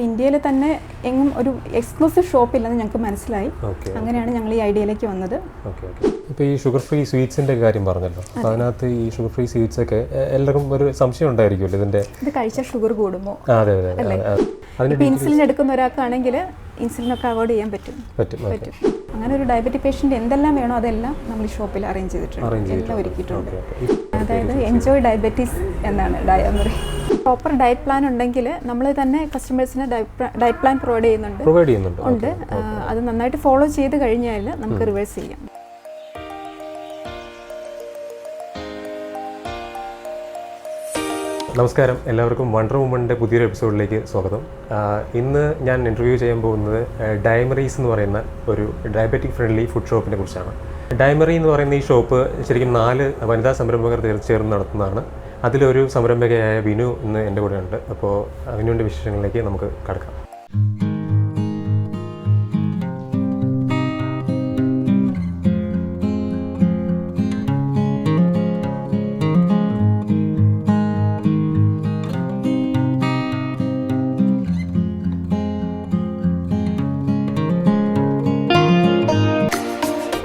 ഇന്ത്യയിൽ തന്നെ എങ്ങും ഒരു എക്സ്ക്ലൂസീവ് ഷോപ്പ് ഇല്ലെന്ന് ഞങ്ങൾക്ക് മനസ്സിലായി. അങ്ങനെയാണ് ഞങ്ങൾ ഈ ഐഡിയയിലേക്ക് വന്നത്. ഇപ്പോൾ ഈ ഷുഗർ ഫ്രീ സ്വീറ്റ്സിൻ്റെ കാര്യം പറഞ്ഞല്ലോ, അപ്പോൾ അതിനകത്ത് ഈ ഷുഗർ ഫ്രീ സ്വീറ്റ്സ് ഒക്കെ എല്ലാവർക്കും ഒരു സംശയം ഉണ്ടായിരിക്കുമല്ലോ, ഇത് കഴിച്ചാൽ ഷുഗർ കൂടുമോ? അതെ. ഇപ്പോൾ ഇൻസുലിൻ എടുക്കുന്ന ഒരാൾക്കാണെങ്കിൽ ഇൻസുലിനൊക്കെ അവോയ്ഡ് ചെയ്യാൻ പറ്റും. അങ്ങനെ ഒരു ഡയബറ്റിക് പേഷ്യൻ്റ് എന്തെല്ലാം വേണോ അതെല്ലാം നമ്മൾ ഈ ഷോപ്പിൽ അറേഞ്ച് ചെയ്തിട്ടുണ്ട്, എല്ലാം ഒരുക്കിയിട്ടുണ്ട്. അതായത് എൻജോയ് ഡയബറ്റീസ് എന്നാണ് ഡയമറി. പ്രോപ്പർ ഡയറ്റ് പ്ലാൻ ഉണ്ടെങ്കിൽ നമ്മൾ തന്നെ കസ്റ്റമേഴ്സിന് ഡയറ്റ് പ്ലാൻ പ്രൊവൈഡ് ചെയ്യുന്നുണ്ട്. അത് നന്നായിട്ട് ഫോളോ ചെയ്ത് കഴിഞ്ഞാൽ നമുക്ക് റിവേഴ്സ് ചെയ്യാം. നമസ്കാരം, എല്ലാവർക്കും വണ്ടർ വുമണിൻ്റെ പുതിയൊരു എപ്പിസോഡിലേക്ക് സ്വാഗതം. ഇന്ന് ഞാൻ ഇൻ്റർവ്യൂ ചെയ്യാൻ പോകുന്നത് ഡയമറീസ് എന്ന് പറയുന്ന ഒരു ഡയബറ്റിക് ഫ്രണ്ട്ലി ഫുഡ് ഷോപ്പിനെ കുറിച്ചാണ്. ഡയമറി എന്ന് പറയുന്ന ഈ ഷോപ്പ് ശരിക്കും 4 വനിതാ സംരംഭകർ ചേർന്ന് നടത്തുന്നതാണ്. അതിലൊരു സംരംഭകയായ വിനു ഇന്ന് എൻ്റെ കൂടെ ഉണ്ട്. അപ്പോൾ വിനുവിൻ്റെ വിശേഷങ്ങളിലേക്ക് നമുക്ക് കടക്കാം.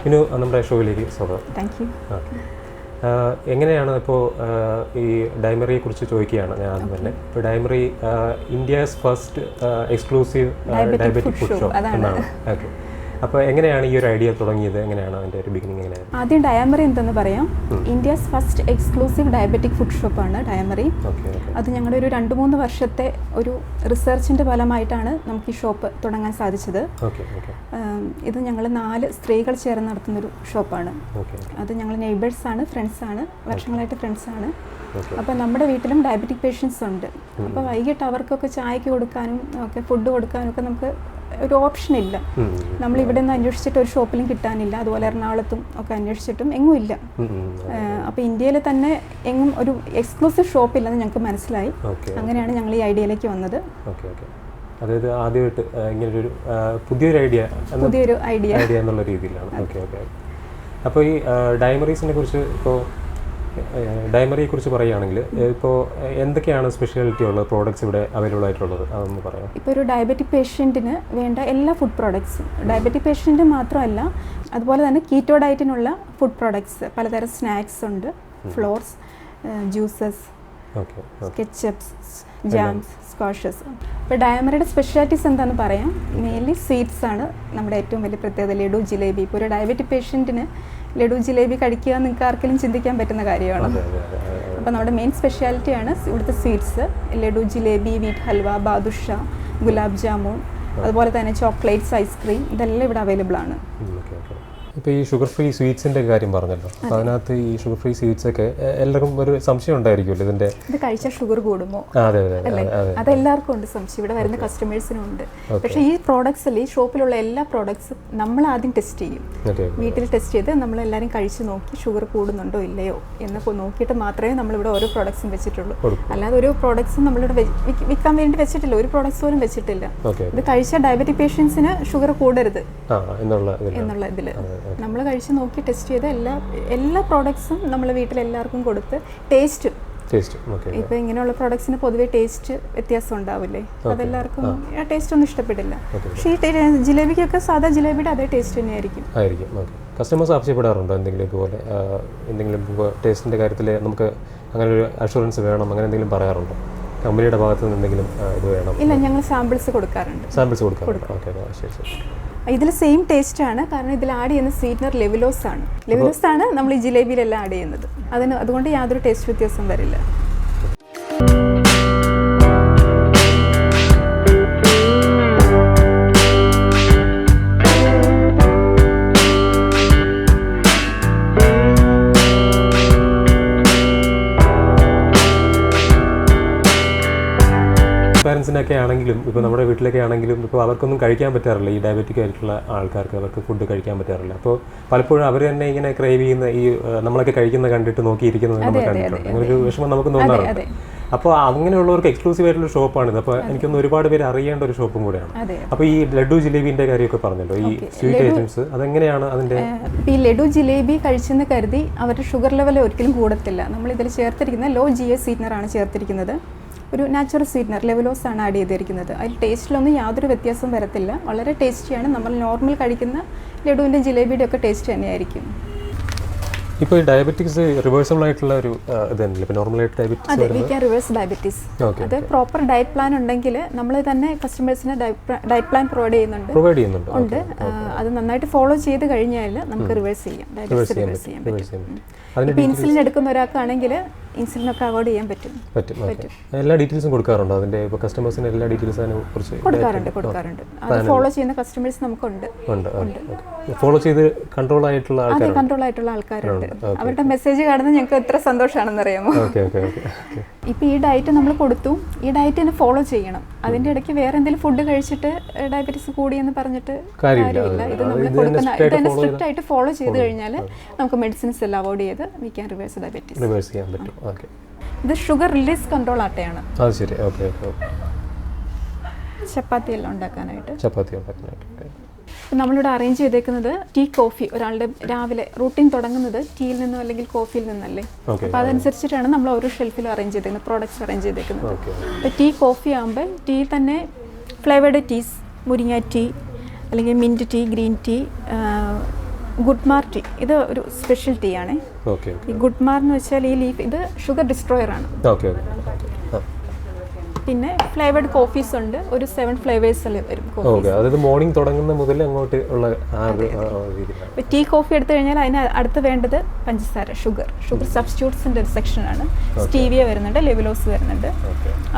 വിനു, നമ്മുടെ ഷോയിലേക്ക് സ്വാഗതം. Thank you. എങ്ങനെയാണ് ഇപ്പോൾ ഈ ഡയമറിയെ കുറിച്ച് ചോദിക്കുകയാണ് ഞാൻ ആദ്യം തന്നെ. ഇപ്പോൾ Diamery India's first exclusive diabetic food shop എന്നാണ്. ഓക്കെ, അപ്പോൾ എങ്ങനെയാണ് ഈ ഒരു ഐഡിയ തുടങ്ങിയത്? എങ്ങനെയാണ് അതിൻ്റെ ഒരു ബിഗിനിങ്? എങ്ങനെയായിരുന്നു? ആദ്യം ഡയമറി എന്തെന്ന് പറയാം. India's first exclusive diabetic food ഷോപ്പാണ് ഡയമറി. അത് ഞങ്ങളുടെ ഒരു 2-3 വർഷത്തെ ഒരു റിസർച്ചിൻ്റെ ഫലമായിട്ടാണ് നമുക്ക് ഈ ഷോപ്പ് തുടങ്ങാൻ സാധിച്ചത്. ഇത് ഞങ്ങൾ 4 സ്ത്രീകൾ ചേർന്ന് നടത്തുന്നൊരു ഷോപ്പാണ്. അത് ഞങ്ങൾ നെയ്ബേഴ്സാണ്, ഫ്രണ്ട്സാണ്, വർഷങ്ങളായിട്ട് ഫ്രണ്ട്സാണ്. അപ്പോൾ നമ്മുടെ വീട്ടിലും ഡയബറ്റിക് പേഷ്യൻസ് ഉണ്ട്. അപ്പോൾ വൈകിട്ട് അവർക്കൊക്കെ ചായക്ക് കൊടുക്കാനും ഒക്കെ ഫുഡ് കൊടുക്കാനും ഒക്കെ നമുക്ക് ഒരു ഓപ്ഷൻ ഇല്ല. നമ്മൾ ഇവിടെ നിന്ന് അന്വേഷിച്ചിട്ട് ഒരു ഷോപ്പിലും കിട്ടാനില്ല. അതുപോലെ എറണാകുളത്തും ഒക്കെ അന്വേഷിച്ചിട്ടും എങ്ങും ഇല്ല. അപ്പോൾ ഇന്ത്യയിൽ തന്നെ എങ്ങും ഒരു എക്സ്ക്ലൂസീവ് ഷോപ്പ് ഇല്ലെന്ന് ഞങ്ങൾക്ക് മനസ്സിലായി. അങ്ങനെയാണ് ഞങ്ങൾ ഈ ഐഡിയയിലേക്ക് വന്നത്. അതായത് ആദ്യമായിട്ട് ഇങ്ങനൊരു പുതിയൊരു ഐഡിയ എന്നുള്ള രീതിയിലാണ്. അപ്പോൾ ഈ ഡയമറീസിനെ കുറിച്ച് ഡയമറിയെ കുറിച്ച് പറയുകയാണെങ്കിൽ ഇപ്പോൾ എന്തൊക്കെയാണ് സ്പെഷ്യാലിറ്റി ഉള്ള പ്രോഡക്ട്സ് ഇവിടെ അവൈലബിൾ ആയിട്ടുള്ളത്? അതൊന്ന് പറയാം. ഇപ്പോൾ ഒരു ഡയബറ്റിക് പേഷ്യൻറ്റിന് വേണ്ട എല്ലാ ഫുഡ് പ്രോഡക്ട്സും, ഡയബറ്റിക് പേഷ്യൻറ്റ് മാത്രമല്ല അതുപോലെ തന്നെ കീറ്റോ ഡയറ്റിനുള്ള ഫുഡ് പ്രോഡക്ട്സ്, പലതരം സ്നാക്സ് ഉണ്ട്, ഫ്ലോർസ്, ജ്യൂസസ്, കെച്ചപ്സ്, ജാംസ്, സ്ക്വാഷസ്. ഇപ്പോൾ ഡയമറിയുടെ സ്പെഷ്യാലിറ്റീസ് എന്താണെന്ന് പറയാം. മെയിൻലി സ്വീറ്റ്സ് ആണ് നമ്മുടെ ഏറ്റവും വലിയ പ്രത്യേകത. ലഡു, ജിലേബി. ഇപ്പോൾ ഒരു ഡയബറ്റിക് പേഷ്യൻറ്റിന് ലഡു, ജിലേബി കഴിക്കുക നിങ്ങൾക്ക് ആർക്കെങ്കിലും ചിന്തിക്കാൻ പറ്റുന്ന കാര്യമാണ്. അപ്പോൾ നമ്മുടെ മെയിൻ സ്പെഷ്യാലിറ്റിയാണ് ഇവിടുത്തെ സ്വീറ്റ്സ്. ലഡു, ജിലേബി, വീറ്റ് ഹൽവ, ബാദുഷ, ഗുലാബ് ജാമുൻ, അതുപോലെ തന്നെ ചോക്ലേറ്റ്സ്, ഐസ്ക്രീം, ഇതെല്ലാം ഇവിടെ അവൈലബിൾ ആണ്. ഇപ്പോൾ ഈ ഷുഗർ ഫ്രീ സ്വീറ്റ്സിൻ്റെ കാര്യം പറഞ്ഞല്ലോ, അപ്പോൾ അതിനകത്ത് ഈ ഷുഗർ ഫ്രീ സ്വീറ്റ്സ് ഒക്കെ എല്ലാവർക്കും ഒരു സംശയം ഉണ്ടായിരിക്കുമല്ലോ, ഇത് കഴിച്ചാൽ ഷുഗർ കൂടുമോ? അതെ, അതെല്ലാവർക്കും ഉണ്ട് സംശയം. ഇവിടെ വരുന്ന കസ്റ്റമേഴ്സിനും ഉണ്ട്. പക്ഷേ ഈ പ്രോഡക്ട്സിൽ, ഈ ഷോപ്പിലുള്ള എല്ലാ പ്രോഡക്ട്സും നമ്മൾ ആദ്യം ടെസ്റ്റ് ചെയ്യും. വീട്ടിൽ ടെസ്റ്റ് ചെയ്ത് നമ്മളെല്ലാവരും കഴിച്ച് നോക്കി ഷുഗർ കൂടുന്നുണ്ടോ ഇല്ലയോ എന്ന് നോക്കിയിട്ട് മാത്രമേ നമ്മളിവിടെ ഓരോ പ്രോഡക്ട്സും വെച്ചിട്ടുള്ളൂ. അല്ലാതെ ഒരു പ്രോഡക്ട്സും നമ്മളിവിടെ വിൽക്കാൻ വേണ്ടി വെച്ചിട്ടില്ല, ഒരു പ്രോഡക്ട്സ് പോലും വെച്ചിട്ടില്ല. ഇത് കഴിച്ചാൽ ഡയബറ്റിക് പേഷ്യൻസിന് ഷുഗർ കൂടരുത് എന്നുള്ള ഇതിൽ നമ്മൾ കഴിച്ച് നോക്കി ടെസ്റ്റ് ചെയ്ത എല്ലാ പ്രോഡക്ട്സും നമ്മൾ വീട്ടിലെല്ലാവർക്കും കൊടുത്ത് ടേസ്റ്റ് ഇപ്പോൾ ഇങ്ങനെയുള്ള പ്രോഡക്ട്സിന് പൊതുവേ ടേസ്റ്റ് വ്യത്യാസം ഉണ്ടാവില്ലേ, അതെല്ലാവർക്കും ആ ടേസ്റ്റ് ഒന്നും ഇഷ്ടപ്പെടില്ല. പക്ഷേ ഈ ജിലേബിക്കൊക്കെ സാധാ ജിലേബിയുടെ അതേ ടേസ്റ്റ് തന്നെയായിരിക്കും. കസ്റ്റമേഴ്സ് ആവശ്യപ്പെടാറുണ്ടോ എന്തെങ്കിലും ടേസ്റ്റിൻ്റെ കാര്യത്തിൽ നമുക്ക് അങ്ങനെ ഒരു അഷുറൻസ് വേണം, അങ്ങനെ എന്തെങ്കിലും പറയാറുണ്ടോ? കമ്പനിയുടെ ഭാഗത്ത് നിന്ന് എന്തെങ്കിലും ഇത് വേണം? ഇല്ല, ഞങ്ങൾ സാമ്പിൾസ് കൊടുക്കാറുണ്ട്. ശരി. ഇതിൽ സെയിം ടേസ്റ്റ് ആണ്, കാരണം ഇതിൽ ആഡ് ചെയ്യുന്ന സ്വീറ്റ്നർ ലെവിലോസ് ആണ് നമ്മൾ ഈ ജിലേബിയിലെല്ലാം ആഡ് ചെയ്യുന്നത്. അതുകൊണ്ട് യാതൊരു ടേസ്റ്റ് വ്യത്യാസം വരില്ല. പാരൻസിനൊക്കെ ആണെങ്കിലും ഇപ്പോൾ നമ്മുടെ വീട്ടിലൊക്കെ ആണെങ്കിലും ഇപ്പോൾ അവർക്കൊന്നും കഴിക്കാൻ പറ്റാറില്ല, ഈ ഡയബറ്റിക് ആയിട്ടുള്ള ആൾക്കാർക്ക് അവർക്ക് ഫുഡ് കഴിക്കാൻ പറ്റാറില്ല. അപ്പോൾ പലപ്പോഴും അവർ തന്നെ ഇങ്ങനെ ക്രേവ് ചെയ്യുന്ന ഈ നമ്മളൊക്കെ കഴിക്കുന്ന കണ്ടിട്ട് നോക്കിയിരിക്കുന്നത് നമ്മൾ കണ്ടിട്ടുണ്ട്. അങ്ങനെ ഒരു വിഷമം നമുക്ക് തോന്നാറുണ്ട്. അപ്പോൾ അങ്ങനെയുള്ളവർക്ക് എക്സ്ക്ലൂസീവ് ആയിട്ടുള്ള ഷോപ്പാണിത്. അപ്പോൾ എനിക്കൊന്ന് ഒരുപാട് പേര് അറിയേണ്ട ഒരു ഷോപ്പും കൂടെയാണ്. അപ്പോൾ ഈ ലഡു ജിലേബിൻ്റെ കാര്യമൊക്കെ പറഞ്ഞല്ലോ, ഈ സ്വീറ്റ് ഐറ്റംസ് അതെങ്ങനെയാണ് അതിൻ്റെ? ഈ ലഡു ജിലേബി കഴിച്ചെന്ന് കരുതി അവരുടെ ഷുഗർ ലെവൽ ഒരിക്കലും കൂടത്തില്ല. നമ്മൾ ഇതിൽ ചേർത്തിരിക്കുന്ന ലോ GI സ്വീറ്റ്നറാണ് ചേർത്തിരിക്കുന്നത്. ഒരു നാച്ചുറൽ സ്വീറ്റ്നർ ലെവലോസ് ആണ് ആഡ് ചെയ്തിരിക്കുന്നത്. അതിൽ ടേസ്റ്റിലൊന്നും യാതൊരു വ്യത്യാസവും വരത്തില്ല. വളരെ ടേസ്റ്റിയാണ്. നമ്മൾ നോർമൽ കഴിക്കുന്ന ലഡുവിൻ്റെ ജിലേബിയുടെ ഒക്കെ ടേസ്റ്റ് തന്നെയായിരിക്കും. ഇപ്പോൾ ഈ ഡയബറ്റിക്സ് റിവേഴ്സബിൾ ആയിട്ടുള്ള ഒരു ഇതല്ലേ? ഇപ്പോൾ നോർമലായിട്ട് ഡയബറ്റിക്സ് അതെ, വി ക്യാൻ റിവേഴ്സ് ഡയബറ്റീസ്. അത് പ്രോപ്പർ ഡയറ്റ് പ്ലാൻ ഉണ്ടെങ്കിൽ നമ്മൾ തന്നെ കസ്റ്റമേഴ്സിന് ഡയറ്റ് പ്ലാൻ പ്രൊവൈഡ് ചെയ്യുന്നുണ്ട്. അത് നന്നായിട്ട് ഫോളോ ചെയ്ത് കഴിഞ്ഞാൽ നമുക്ക് റിവേഴ്സ് ചെയ്യാം, ഡയബറ്റീസ് റിവേഴ്സ് ചെയ്യാൻ പറ്റും. ഇപ്പോൾ ഇൻസുലിൻ എടുക്കുന്ന ഒരാൾക്കാണെങ്കിൽ ഇൻസുലിനൊക്കെ അവോയ്ഡ് ചെയ്യാൻ പറ്റും. എല്ലാ ഡീറ്റെയിൽസും കൊടുക്കാറുണ്ടോ? അതിൻ്റെ ഇപ്പോൾ കസ്റ്റമേഴ്സിന് എല്ലാ ഡീറ്റെയിൽസിനെ കുറിച്ച് കൊടുക്കാറുണ്ട്. അത് ഫോളോ ചെയ്യുന്ന കസ്റ്റമേഴ്സ് നമുക്കുണ്ട്. ഫോളോ ചെയ്ത് കൺട്രോൾ ആയിട്ടുള്ള ആൾക്കാരുണ്ട്. അവരുടെ മെസ്സേജ് കാണുന്നത് ഞങ്ങൾക്ക് എത്ര സന്തോഷമാണെന്ന് അറിയാമോ? ഇപ്പം ഈ ഡയറ്റ് നമ്മൾ കൊടുത്തു, ഈ ഡയറ്റ് തന്നെ ഫോളോ ചെയ്യണം. അതിൻ്റെ ഇടയ്ക്ക് വേറെ എന്തെങ്കിലും ഫുഡ് കഴിച്ചിട്ട് ഡയബറ്റീസ് കൂടിയെന്ന് പറഞ്ഞിട്ട് കാര്യമില്ല. ഇത് നമ്മൾ കൊടുക്കുന്ന ഇത് തന്നെ സ്ട്രിക്റ്റ് ആയിട്ട് ഫോളോ ചെയ്ത് കഴിഞ്ഞാൽ നമുക്ക് മെഡിസിൻസ് എല്ലാം അവോയ്ഡ് ചെയ്ത് വി ക്യാൻ റിവേഴ്സ് ഡയബറ്റീസ്. ഇത് ഷുഗർ റിലീസ് കൺട്രോൾ ആട്ടയാണ്. ചപ്പാത്തി എല്ലാം ഉണ്ടാക്കാനായിട്ട്. നമ്മളിവിടെ അറേഞ്ച് ചെയ്തേക്കുന്നത് ടീ കോഫി. ഒരാളുടെ രാവിലെ റൂട്ടീൻ തുടങ്ങുന്നത് ടീയിൽ നിന്നോ അല്ലെങ്കിൽ കോഫിയിൽ നിന്നല്ലേ. അപ്പോൾ അതനുസരിച്ചിട്ടാണ് നമ്മൾ ഓരോ ഷെൽഫിലും അറേഞ്ച് ചെയ്തേക്കുന്നത്, പ്രോഡക്റ്റ്സ് അറേഞ്ച് ചെയ്തേക്കുന്നത്. ഇപ്പോൾ ടീ കോഫി ആകുമ്പോൾ ടീ തന്നെ ഫ്ലേവേർഡ് ടീസ്, മുരിങ്ങ ടീ അല്ലെങ്കിൽ മിൻറ്റ് ടീ, ഗ്രീൻ ടീ, ഗുഡ്മാർ ടീ. ഇത് ഒരു സ്പെഷ്യൽ ടീ ആണ്. ഈ ഗുഡ്മാർ എന്ന് വെച്ചാൽ ഈ ലീഫ് ഇത് ഷുഗർ ഡിസ്ട്രോയർ ആണ്. പിന്നെ ഫ്ലേവേർഡ് കോഫീസ് ഉണ്ട്, ഒരു 7 ഫ്ലേവേഴ്സ് വരും. അതായത് മോർണിംഗ് തുടങ്ങുന്ന മുതൽ അങ്ങോട്ട് ഉള്ള ടീ കോഫി എടുത്തു കഴിഞ്ഞാൽ അതിന് അടുത്ത് വേണ്ടത് പഞ്ചസാര, ഷുഗർ സബ്സ്റ്റിറ്റ്യൂട്ട്സിൻ്റെ ഒരു സെക്ഷനാണ്. സ്റ്റീവിയ വരുന്നുണ്ട്, ലെവലോസ് വരുന്നുണ്ട്.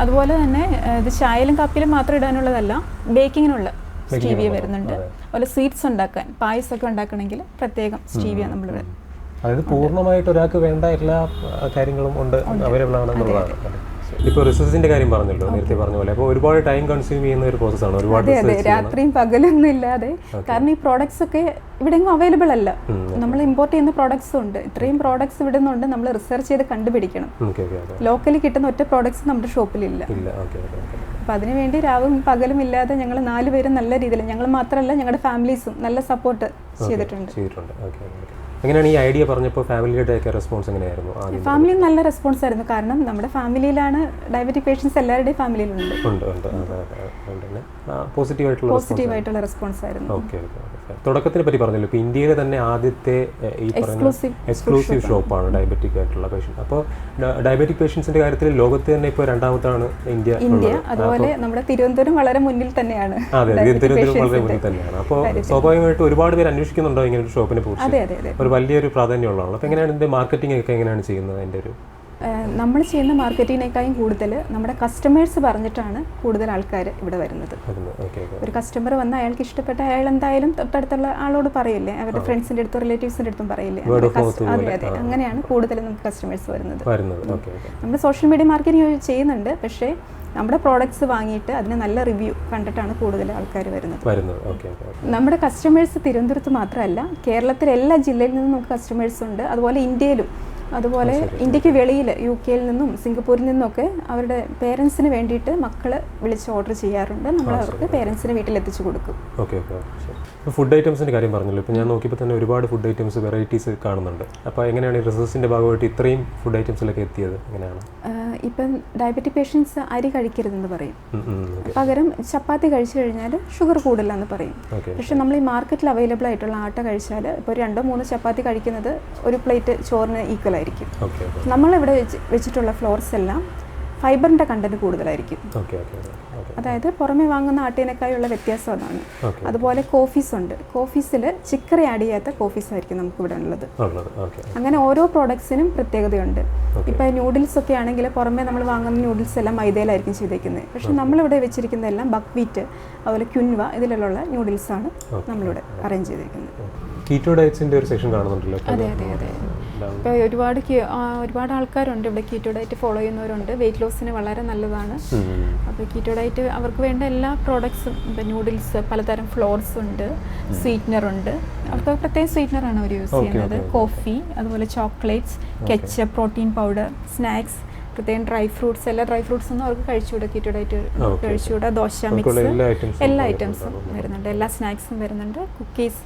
അതുപോലെ തന്നെ ഇത് ചായയിലും കാപ്പിയിലും മാത്രം ഇടാനുള്ളതല്ല, ബേക്കിങ്ങിനുള്ള സ്റ്റീവിയ വരുന്നുണ്ട്. അതുപോലെ സ്വീറ്റ്സ് ഉണ്ടാക്കാൻ, പായസമൊക്കെ ഉണ്ടാക്കണമെങ്കിൽ പ്രത്യേകം സ്റ്റീവിയ നമ്മൾ. അതായത് പൂർണ്ണമായിട്ട് ഒരാൾക്ക് വേണ്ട എല്ലാ കാര്യങ്ങളും ഉണ്ട്, അവൈലബിൾ ആണെന്നുള്ളതാണ്. ഇപ്പോൾ റിസർച്ചിന്റെ കാര്യം പറഞ്ഞല്ലോ, നേരത്തെ പറഞ്ഞ പോലെ. അപ്പോൾ ഒരുപാട് ടൈം കൺസ്യൂം ചെയ്യുന്ന ഒരു പ്രോസസ്സാണ്. ഒരുപാട് രാത്രിയും പകലൊന്നും ഇല്ലാതെ. കാരണം ഈ പ്രോഡക്ട്സ് ഒക്കെ ഇവിടെ എങ്ങും അവൈലബിൾ അല്ല. നമ്മൾ ഇമ്പോർട്ട് ചെയ്യുന്ന പ്രോഡക്ട്സും ഉണ്ട്. ഇത്രയും പ്രോഡക്ട്സ് ഇവിടെ നിന്നുണ്ട്, നമ്മൾ റിസർച്ച് ചെയ്ത് കണ്ടുപിടിക്കണം. ലോക്കലി കിട്ടുന്ന ഒറ്റ പ്രോഡക്ട്സ് നമ്മുടെ ഷോപ്പിലില്ല. അപ്പോൾ അതിനുവേണ്ടി രാവും പകലും ഇല്ലാതെ ഞങ്ങൾ 4 പേരും നല്ല രീതിയിൽ, ഞങ്ങൾ മാത്രമല്ല ഞങ്ങളുടെ ഫാമിലീസും നല്ല സപ്പോർട്ട് ചെയ്തിട്ടുണ്ട്. എങ്ങനെയാണ് ഈ ഐഡിയ പറഞ്ഞപ്പോൾ ഫാമിലിയുടെ ഒക്കെ റെസ്പോൺസ് എങ്ങനെയായിരുന്നു? ഫാമിലി നല്ല റെസ്പോൺസ് ആയിരുന്നു. കാരണം നമ്മുടെ ഫാമിലിയിലാണ് ഡയബറ്റിക് പേഷ്യൻസ്, എല്ലാവരുടെയും ഫാമിലിയിലുണ്ട്. പോസിറ്റീവായിട്ടുള്ള റെസ്പോൺസ് ആയിരുന്നു. തുടക്കത്തിനെ പറ്റി പറഞ്ഞല്ലോ, ഇപ്പോൾ ഇന്ത്യയിലെ തന്നെ ആദ്യത്തെ ഈ എക്സ്ക്ലൂസീവ് ഷോപ്പാണ് ഡയബറ്റിക് ആയിട്ടുള്ള പേഷ്യൻസ്. അപ്പോൾ ഡയബറ്റിക് പേഷ്യൻസിന്റെ കാര്യത്തിൽ ലോകത്ത് തന്നെ ഇപ്പോൾ രണ്ടാമത്താണ് ഇന്ത്യ. അതുപോലെ നമ്മുടെ തിരുവനന്തപുരം വളരെ മുന്നിൽ തന്നെയാണ്. അതെ, തിരുവനന്തപുരം വളരെ മുന്നിൽ തന്നെയാണ്. അപ്പോൾ സ്വാഭാവികമായിട്ട് ഒരുപാട് പേര് അന്വേഷിക്കുന്നുണ്ടോ ഇങ്ങനെ ഒരു ഷോപ്പിനെ കുറിച്ച്? ഒരു വലിയൊരു പ്രാധാന്യമുള്ളതാണ്. അപ്പോൾ എങ്ങനെയാണ് ഇതിന്റെ മാർക്കറ്റിംഗ് ഒക്കെ എങ്ങനെയാണ് ചെയ്യുന്നത്? അതിൻ്റെ ഒരു നമ്മൾ ചെയ്യുന്ന മാർക്കറ്റിങ്ങിനേക്കാളും കൂടുതൽ നമ്മുടെ കസ്റ്റമേഴ്സ് പറഞ്ഞിട്ടാണ് കൂടുതൽ ആൾക്കാർ ഇവിടെ വരുന്നത്. ഒരു കസ്റ്റമർ വന്ന് അയാൾക്ക് ഇഷ്ടപ്പെട്ട അയാൾ എന്തായാലും തൊട്ടടുത്തുള്ള ആളോട് പറയില്ലേ, അവരുടെ ഫ്രണ്ട്സിൻ്റെ അടുത്തും റിലേറ്റീവ്സിൻ്റെ അടുത്തും പറയില്ലേ. അതെ, അങ്ങനെയാണ് കൂടുതൽ നമുക്ക് കസ്റ്റമേഴ്സ് വരുന്നത്. നമ്മൾ സോഷ്യൽ മീഡിയ മാർക്കറ്റിംഗ് ചെയ്യുന്നുണ്ട്, പക്ഷേ നമ്മുടെ പ്രോഡക്ട്സ് വാങ്ങിയിട്ട് അതിന് നല്ല റിവ്യൂ കണ്ടിട്ടാണ് കൂടുതൽ ആൾക്കാർ വരുന്നത്. നമ്മുടെ കസ്റ്റമേഴ്സ് തിരുവനന്തപുരത്ത് മാത്രമല്ല, കേരളത്തിലെ എല്ലാ ജില്ലയിൽ നിന്നും നമുക്ക് കസ്റ്റമേഴ്സ് ഉണ്ട്. അതുപോലെ ഇന്ത്യയിലും, അതുപോലെ ഇന്ത്യക്ക് വെളിയിൽ UK-യിൽ നിന്നും സിംഗപ്പൂരിൽ നിന്നൊക്കെ അവരുടെ പേരൻസിന് വേണ്ടിയിട്ട് മക്കൾ വിളിച്ച് ഓർഡർ ചെയ്യാറുണ്ട്. നമ്മൾ അവർക്ക് പേരൻസിന് വീട്ടിലെത്തിച്ചു കൊടുക്കും. ഫുഡ് ഐറ്റംസിൻ്റെ കാര്യം പറഞ്ഞല്ലോ. ഇപ്പോൾ ഞാൻ നോക്കിയപ്പോൾ തന്നെ ഒരുപാട് ഫുഡ് ഐറ്റംസ്, വെറൈറ്റീസ് കാണുന്നുണ്ട്. അപ്പോൾ എങ്ങനെയാണ് ഈ റിസർച്ചിൻ്റെ ഭാഗമായിട്ട് ഇത്രയും ഫുഡ് ഐറ്റംസിലൊക്കെ എത്തിയത്? എങ്ങനെയാണ്? ഇപ്പം ഡയബറ്റിക് പേഷ്യൻസ് അരി കഴിക്കരുതെന്ന് പറയും, പകരം ചപ്പാത്തി കഴിച്ചു കഴിഞ്ഞാൽ ഷുഗർ കൂടില്ല എന്ന് പറയും. പക്ഷെ നമ്മൾ ഈ മാർക്കറ്റിൽ അവൈലബിൾ ആയിട്ടുള്ള ആട്ട കഴിച്ചാൽ ഇപ്പോൾ 2-3 ചപ്പാത്തി കഴിക്കുന്നത് ഒരു പ്ലേറ്റ് ചോറിന് ഈക്വൽ ആയിരിക്കും. നമ്മളിവിടെ വെച്ചിട്ടുള്ള ഫ്ലോർസ് എല്ലാം ഫൈബറിൻ്റെ കണ്ടന്റ് കൂടുതലായിരിക്കും. അതായത് പുറമെ വാങ്ങുന്ന ആട്ടേനേക്കായുള്ള വ്യത്യാസം അതാണ്. അതുപോലെ കോഫീസ് ഉണ്ട്. കോഫീസിൽ ചിക്കറി ആഡ് ചെയ്യാത്ത കോഫീസ് ആയിരിക്കും നമുക്ക് ഇവിടെ ഉള്ളത്. അങ്ങനെ ഓരോ പ്രോഡക്ട്സിനും പ്രത്യേകതയുണ്ട്. ഇപ്പോൾ നൂഡിൽസ് ഒക്കെ ആണെങ്കിൽ പുറമെ നമ്മൾ വാങ്ങുന്ന നൂഡിൽസ് എല്ലാം മൈദയിലായിരിക്കും ചെയ്തേക്കുന്നത്. പക്ഷെ നമ്മളിവിടെ വെച്ചിരിക്കുന്നതെല്ലാം ബക്വീറ്റ്, അതുപോലെ ക്യുൻവ, ഇതിലുള്ള നൂഡിൽസാണ് നമ്മളിവിടെ അറേഞ്ച് ചെയ്തേക്കുന്നത്. കീറ്റോ ഡയറ്റ്സിൻ്റെ ഒരു സെക്ഷൻ കാണുന്നുണ്ടല്ലോ. അതെ. ഇപ്പോൾ ഒരുപാട് ആൾക്കാരുണ്ട് ഇവിടെ കീറ്റോ ഡയറ്റ് ഫോളോ ചെയ്യുന്നവരുണ്ട്. വെയിറ്റ് ലോസിന് വളരെ നല്ലതാണ്. അപ്പോൾ കീറ്റോ ഡയറ്റ് അവർക്ക് വേണ്ട എല്ലാ പ്രോഡക്ട്സും, ഇപ്പോൾ നൂഡിൽസ്, പലതരം ഫ്ലോർസ് ഉണ്ട്, സ്വീറ്റ്നർ ഉണ്ട്. അവർക്ക് പ്രത്യേകം സ്വീറ്റ്നറാണ് അവർ യൂസ് ചെയ്യുന്നത്. കോഫി, അതുപോലെ chocolates, ketchup, protein powder, snacks, പ്രത്യേകം ഡ്രൈ ഫ്രൂട്ട്സ്. എല്ലാ ഡ്രൈ ഫ്രൂട്ട്സ് ഒന്നും അവർക്ക് കഴിച്ചുകൂടാ, കീറ്റോ ഡയറ്റ് കഴിച്ചുകൂടാ. ദോശ മിക്സ്, എല്ലാ ഐറ്റംസും വരുന്നുണ്ട്. എല്ലാ സ്നാക്സും വരുന്നുണ്ട്. കുക്കീസ്,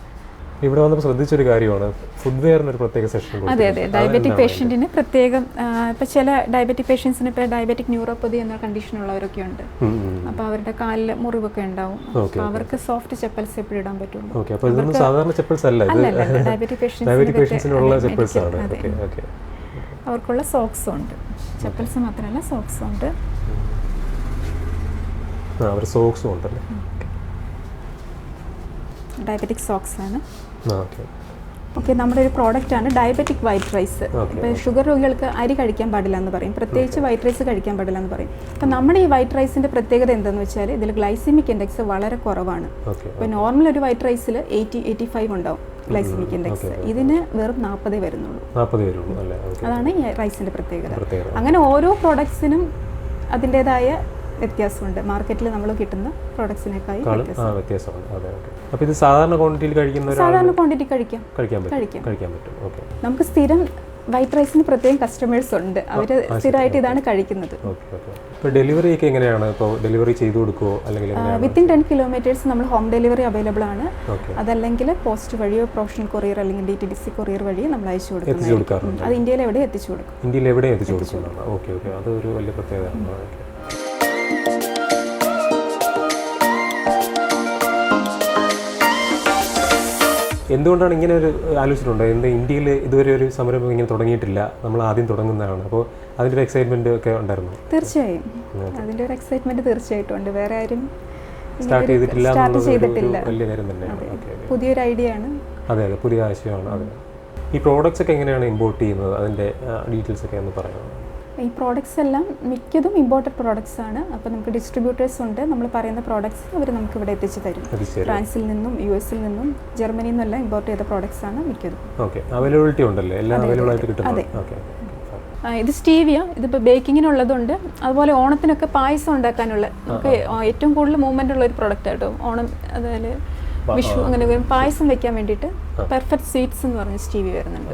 ഇവിടെ വന്നപ്പോൾ ശ്രദ്ധിച്ചൊരു കാര്യമാണ് ഫുഡ്വെയറിനൊരു പ്രത്യേക സെഷൻ. അതെ അതെ, ഡയബറ്റിക് പേഷ്യൻറ്റിന് പ്രത്യേകം. ഇപ്പോൾ ചില ഡയബറ്റിക് പേഷ്യൻസിന് ഇപ്പോൾ ഡയബറ്റിക് ന്യൂറോപ്പതി എന്ന കണ്ടീഷനുള്ളവരൊക്കെ ഉണ്ട്. അപ്പോൾ അവരുടെ കാലിൽ മുറിവൊക്കെ ഉണ്ടാവും. അപ്പോൾ അവർക്ക് സോഫ്റ്റ് ചെപ്പൽസ് എപ്പോഴും ഇടാൻ പറ്റുള്ളൂ. ഓക്കെ, അപ്പോൾ ഇതൊന്നും സാധാരണ ചെപ്പൽസ് അല്ല, ഇത് ഡയബറ്റിക് പേഷ്യൻസിനുള്ള ചെപ്പൽസ് ആണ്. ഓക്കെ, അവർക്കുള്ള സോക്സും ഉണ്ട്, ചെപ്പൽസ് മാത്രമല്ല സോക്സും ഉണ്ട്. അവർ സോക്സും ഉണ്ടല്ലേ, ഡയബറ്റിക് സോക്സ് ആണ്. ഓക്കെ ഓക്കെ, നമ്മുടെ ഒരു പ്രോഡക്റ്റാണ് ഡയബറ്റിക് വൈറ്റ് റൈസ്. ഇപ്പോൾ ഷുഗർ രോഗികൾക്ക് അരി കഴിക്കാൻ പാടില്ല എന്ന് പറയും, പ്രത്യേകിച്ച് വൈറ്റ് റൈസ് കഴിക്കാൻ പാടില്ല എന്ന് പറയും. അപ്പോൾ നമ്മുടെ ഈ വൈറ്റ് റൈസിൻ്റെ പ്രത്യേകത എന്താണെന്ന് വെച്ചാൽ ഇതിൽ ഗ്ലൈസിമിക് ഇൻഡെക്സ് വളരെ കുറവാണ്. ഇപ്പോൾ നോർമൽ ഒരു വൈറ്റ് റൈസിൽ 80-85 ഉണ്ടാവും ഗ്ലൈസിമിക് ഇൻഡെക്സ്, ഇതിന് വെറും 40 വരുന്നുള്ളൂ. അതാണ് ഈ റൈസിൻ്റെ പ്രത്യേകത. അങ്ങനെ ഓരോ പ്രോഡക്ട്സിനും അതിൻ്റേതായ വ്യത്യാസമുണ്ട്, മാർക്കറ്റിൽ നമ്മൾ കിട്ടുന്ന പ്രോഡക്ട്സിനേക്കായി വ്യത്യാസമുണ്ട്. അപ്പോൾ ഇത് സാധാരണ ക്വാണ്ടിറ്റിയിൽ സാധാരണ ക്വാണ്ടിറ്റി കഴിക്കാൻ പറ്റും. ഓക്കെ, നമുക്ക് സ്ഥിരം വൈറ്റ് റൈസിന് പ്രത്യേകം കസ്റ്റമേഴ്സ് ഉണ്ട്, അവർ സ്ഥിരമായിട്ട് ഇതാണ് കഴിക്കുന്നത്. ഇപ്പോൾ ഡെലിവറി ഒക്കെ എങ്ങനെയാണ്? ഇപ്പോൾ ഡെലിവറി ചെയ്തു കൊടുക്കുമോ അല്ലെങ്കിൽ വിത്തിൻ 10 കിലോമീറ്റേഴ്സ് നമ്മൾ ഹോം ഡെലിവറി അവൈലബിൾ ആണ്. അതല്ലെങ്കിൽ പോസ്റ്റ് വഴിയോ പ്രൊഫഷണൽ കൊറിയർ അല്ലെങ്കിൽ DTDC കൊറിയർ വഴി നമ്മൾ അയച്ചു കൊടുക്കും. അത് ഇന്ത്യയിൽ എവിടെ എത്തിച്ചു കൊടുക്കും. ഓക്കെ, അതൊരു വലിയ പ്രത്യേകതയാണ്. എന്തുകൊണ്ടാണ് ഇങ്ങനെ ഒരു ആലോചിച്ചിട്ടുണ്ടോ? ഇന്ത്യയിൽ ഇതുവരെ ഒരു സംരംഭം ഇങ്ങനെ തുടങ്ങിയിട്ടില്ല, നമ്മൾ ആദ്യം തുടങ്ങുന്നതാണ്. അപ്പോൾ അതിൻ്റെ ഒരു എക്സൈറ്റ്മെന്റ് ഒക്കെ ഉണ്ടായിരുന്നു? തീർച്ചയായും, അതിൻ്റെ ഒരു എക്സൈറ്റ്മെന്റ് തീർച്ചയായിട്ടും ഉണ്ട്. വേറെ ആരും സ്റ്റാർട്ട് ചെയ്തിട്ടില്ല, വലിയ കാര്യം തന്നെയാണ്. പുതിയൊരു ഐഡിയ ആണ്. അതെ, പുതിയ ആശയമാണ്. അതെ, ഈ പ്രോഡക്റ്റ്സ് ഒക്കെ എങ്ങനെയാണ് ഇമ്പോർട്ട് ചെയ്യുന്നത്? അതിൻ്റെ ഡീറ്റെയിൽസ് ഒക്കെ ഒന്ന് പറയാമോ? ഈ പ്രോഡക്ട്സ് എല്ലാം മിക്കതും ഇമ്പോർട്ടഡ് പ്രോഡക്ട്സ് ആണ്. അപ്പോൾ നമുക്ക് ഡിസ്ട്രിബ്യൂട്ടേഴ്സ് ഉണ്ട്, നമ്മൾ പറയുന്ന പ്രോഡക്ട്സ് അവർ നമുക്ക് ഇവിടെ എത്തിച്ചു തരും. ഫ്രാൻസിൽ നിന്നും US നിന്നും ജർമ്മനിയിൽ നിന്നെല്ലാം ഇമ്പോർട്ട് ചെയ്ത പ്രോഡക്ട്സ് ആണ് മിക്കതും. അവൈലബിലിറ്റി ഉണ്ടല്ലേ, എല്ലാം അവൈലബിൾ ആയിട്ട് കിട്ടും. ഇത് സ്റ്റീവിയ, ഇതിപ്പോൾ ബേക്കിങ്ങിനുള്ളതുണ്ട്, അതുപോലെ ഓണത്തിനൊക്കെ പായസം ഉണ്ടാക്കാനുള്ള നമുക്ക് ഏറ്റവും കൂടുതൽ മൂവ്മെൻ്റ് ഉള്ള ഒരു പ്രോഡക്റ്റ് ആട്ടോ ഓണം, അതുപോലെ വിഷു, അങ്ങനെ പായസം വെക്കാൻ വേണ്ടിയിട്ട് പെർഫെക്റ്റ് സ്വീറ്റ്സ് എന്ന് പറഞ്ഞ സ്റ്റീവി വരുന്നുണ്ട്.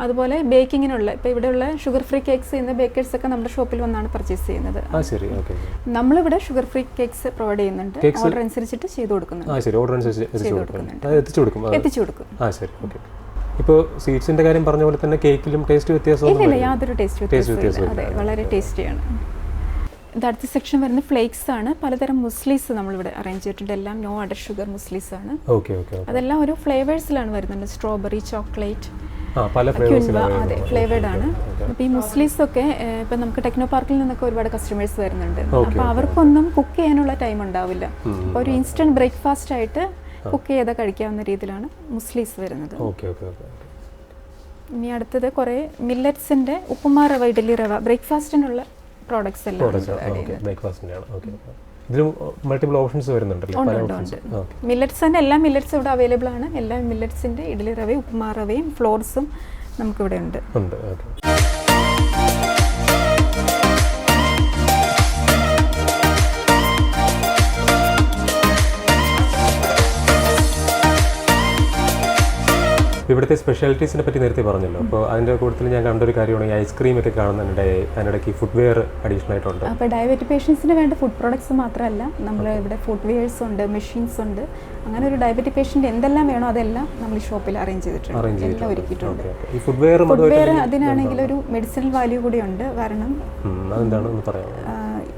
അതുപോലെ ബേക്കിങ്ങിനുള്ള ഇപ്പോൾ ഇവിടെയുള്ള ഷുഗർ ഫ്രീ കേക്ക്സ് ചെയ്യുന്ന ബേക്കേഴ്സ് ഒക്കെ നമ്മുടെ ഷോപ്പിൽ വന്നാണ് പർച്ചേസ് ചെയ്യുന്നത്. നമ്മളിവിടെ ഷുഗർ ഫ്രീ കേക്ക്സ് പ്രൊവൈഡ് ചെയ്യുന്നുണ്ട്, ഓർഡർ അനുസരിച്ചിട്ട് ചെയ്തു കൊടുക്കുന്നുണ്ട്. എത്തിച്ചു കൊടുക്കും. ഇപ്പോൾ സ്വീറ്റ്സിന്റെ കാര്യം പറഞ്ഞ പോലെ തന്നെ കേക്കിലും ടേസ്റ്റ് വ്യത്യാസം ഇല്ല, യാതൊരു ടേസ്റ്റ് വ്യത്യാസവും. അതെ, വളരെ ടേസ്റ്റിയാണ്. ഇത് അടുത്ത സെക്ഷൻ വരുന്ന ഫ്ലേക്സ് ആണ്. പലതരം മുസ്ലീസ് നമ്മളിവിടെ അറേഞ്ച് ചെയ്തിട്ടുണ്ട്, എല്ലാം നോ അഡർ ഷുഗർ മുസ്ലീസ് ആണ്. അതെല്ലാം ഓരോ ഫ്ലേവേഴ്സിലാണ് വരുന്നുണ്ട്, സ്ട്രോബെറി, ചോക്ലേറ്റ്, അതെ, ഫ്ലേവേർഡ് ആണ്. അപ്പോൾ ഈ മുസ്ലീസ് ഒക്കെ ഇപ്പം നമുക്ക് ടെക്നോ പാർക്കിൽ നിന്നൊക്കെ ഒരുപാട് കസ്റ്റമേഴ്സ് വരുന്നുണ്ട്. അപ്പോൾ അവർക്കൊന്നും കുക്ക് ചെയ്യാനുള്ള ടൈം ഉണ്ടാവില്ല. അപ്പോൾ ഒരു ഇൻസ്റ്റന്റ് ബ്രേക്ക്ഫാസ്റ്റ് ആയിട്ട് കുക്ക് ചെയ്താൽ കഴിക്കാവുന്ന രീതിയിലാണ് മുസ്ലീസ് വരുന്നത്. ഇനി അടുത്തത് കുറേ മില്ലറ്റ്സിൻ്റെ ഉപ്പുമാ റവ, ഇഡലി റവ, ബ്രേക്ക്ഫാസ്റ്റിനുള്ള പ്രോഡക്ട്സ് എല്ലാം മൾട്ടിപ്പിൾ ഓപ്ഷൻസ് വരുന്നുണ്ടല്ലോ. മില്ലറ്റ്സിൻ്റെ എല്ലാ മില്ലറ്റ്സും ഇവിടെ അവൈലബിൾ ആണ്. എല്ലാ മില്ലറ്റ്സിൻ്റെ ഇഡലി റവയും ഉപ്പുമാ റവയും ഫ്ലോർസും നമുക്കിവിടെ ഉണ്ട്. ഇവിടുത്തെ സ്പെഷ്യാലിറ്റീസിനെ പറ്റി നേരത്തെ പറഞ്ഞല്ലോ, അപ്പോൾ അതിൻ്റെ കൂട്ടത്തിൽ ഞാൻ കണ്ടൊരു കാര്യമാണ് ഈ ഐസ്ക്രീം ഒക്കെ കാണുന്നുണ്ടായി, അതിനിടയ്ക്ക് ഫുഡ്വെയർ അഡീഷണൽ ആയിട്ടുണ്ട്. അപ്പോൾ ഡയബറ്റിക് പേഷ്യൻസിന് വേണ്ട ഫുഡ് പ്രോഡക്ട്സ് മാത്രമല്ല, നമ്മൾ ഇവിടെ ഫുഡ്വെയർസ് ഉണ്ട്, മെഷീൻസ് ഉണ്ട്. അങ്ങനെ ഒരു ഡയബറ്റിക് പേഷ്യൻ്റ് എന്തെല്ലാം വേണോ അതെല്ലാം നമ്മൾ ഈ ഷോപ്പിൽ അറേഞ്ച് ചെയ്തിട്ടുണ്ട്, എല്ലാം ഒരുക്കിയിട്ടുണ്ട്. ഈ ഫുഡ്വെയർ അതിനാണെങ്കിൽ ഒരു മെഡിസിനൽ വാല്യൂ കൂടി ഉണ്ട്. കാരണം അതെന്താണെന്ന് പറയാം.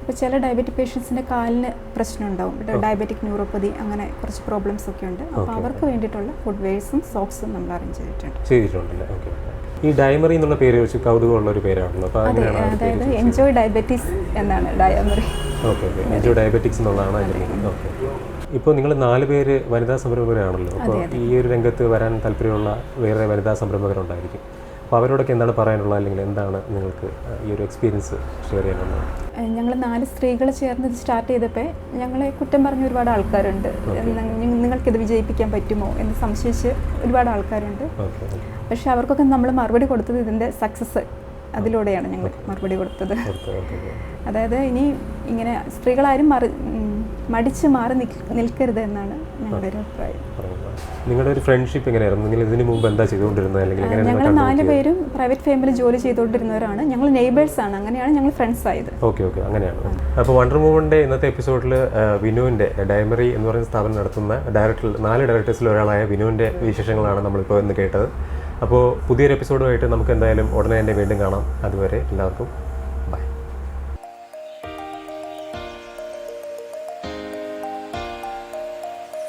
ഇപ്പോൾ ചില ഡയബറ്റിക് പേഷ്യൻസിൻ്റെ കാലിന് പ്രശ്നം ഉണ്ടാവും, ഡയബറ്റിക് ന്യൂറോപ്പതി, അങ്ങനെ കുറച്ച് പ്രോബ്ലംസ് ഒക്കെ ഉണ്ട്. അപ്പോൾ അവർക്ക് വേണ്ടിയിട്ടുള്ള ഫുഡ്വെയർസും സോക്സും നമ്മൾ അറേഞ്ച് ചെയ്തിട്ടുണ്ടല്ലേ. ഈ ഡയമറി എന്നുള്ള പേര് വെച്ച് കൗതുകമുള്ള ഒരു പേരാണല്ലോ. അതായത് എൻജോയ് ഡയബറ്റീസ് എന്നാണ് ഡയമറി. എൻജോയ് ഡയബറ്റിക്സ് എന്നുള്ളതാണ് അതിൻ്റെ മീനിങ്. ഇപ്പോൾ നിങ്ങൾ 4 പേര് വനിതാ സംരംഭകരാണല്ലോ. അപ്പോൾ ഈ ഒരു രംഗത്ത് വരാൻ താല്പര്യമുള്ള വേറെ വനിതാ സംരംഭകരുണ്ടായിരിക്കും. അപ്പോൾ അവരോടൊക്കെ എന്താണ് പറയാനുള്ളത്, അല്ലെങ്കിൽ എന്താണ് നിങ്ങൾക്ക് ഈ ഒരു എക്സ്പീരിയൻസ് ഷെയർ ചെയ്യാനുള്ളത്? ഞങ്ങൾ 4 സ്ത്രീകൾ ചേർന്ന് ഇത് സ്റ്റാർട്ട് ചെയ്തപ്പോൾ ഞങ്ങളെ കുറ്റം പറഞ്ഞ ഒരുപാട് ആൾക്കാരുണ്ട്. നിങ്ങൾക്കിത് വിജയിപ്പിക്കാൻ പറ്റുമോ എന്ന് സംശയിച്ച് ഒരുപാട് ആൾക്കാരുണ്ട്. പക്ഷെ അവർക്കൊക്കെ നമ്മൾ മറുപടി കൊടുത്തത് ഇതിൻ്റെ സക്സസ് അതിലൂടെയാണ് ഞങ്ങൾ മറുപടി കൊടുത്തത്. അതായത് ഇനി ഇങ്ങനെ സ്ത്രീകളാരും മടിച്ച് മാറി നിൽക്കരുത് എന്നാണ് ഞങ്ങളുടെ ഒരു അഭിപ്രായം. നിങ്ങളുടെ ഒരു ഫ്രണ്ട്ഷിപ്പ് എങ്ങനെയായിരുന്നു? നിങ്ങൾ ഇതിന് മുമ്പ് എന്താ ചെയ്തുകൊണ്ടിരുന്നത്? അല്ലെങ്കിൽ ഞങ്ങൾ 4 പേരും പ്രൈവറ്റ് ഫേമിൽ ജോലി ചെയ്തുകൊണ്ടിരുന്നവരാണ്. ഞങ്ങൾ നെയ്ബേഴ്സാണ്. അങ്ങനെയാണ് ഞങ്ങൾ ഫ്രണ്ട്സ് ആയത്. ഓക്കെ അങ്ങനെയാണ്. അപ്പോൾ വണ്ടർ വുമൻ്റെ ഇന്നത്തെ എപ്പിസോഡിൽ വിനുവിൻ്റെ ഡയമറി എന്ന് പറയുന്ന സ്ഥാപനം നടത്തുന്ന 4 ഡയറക്ടേഴ്സിൽ ഒരാളായ വിനുവിൻ്റെ വിശേഷങ്ങളാണ് നമ്മളിപ്പോൾ ഇന്ന് കേട്ടത്. അപ്പോൾ പുതിയൊരു എപ്പിസോഡുമായിട്ട് നമുക്ക് എന്തായാലും ഉടനെ തന്നെ വീണ്ടും കാണാം. അതുവരെ എല്ലാവർക്കും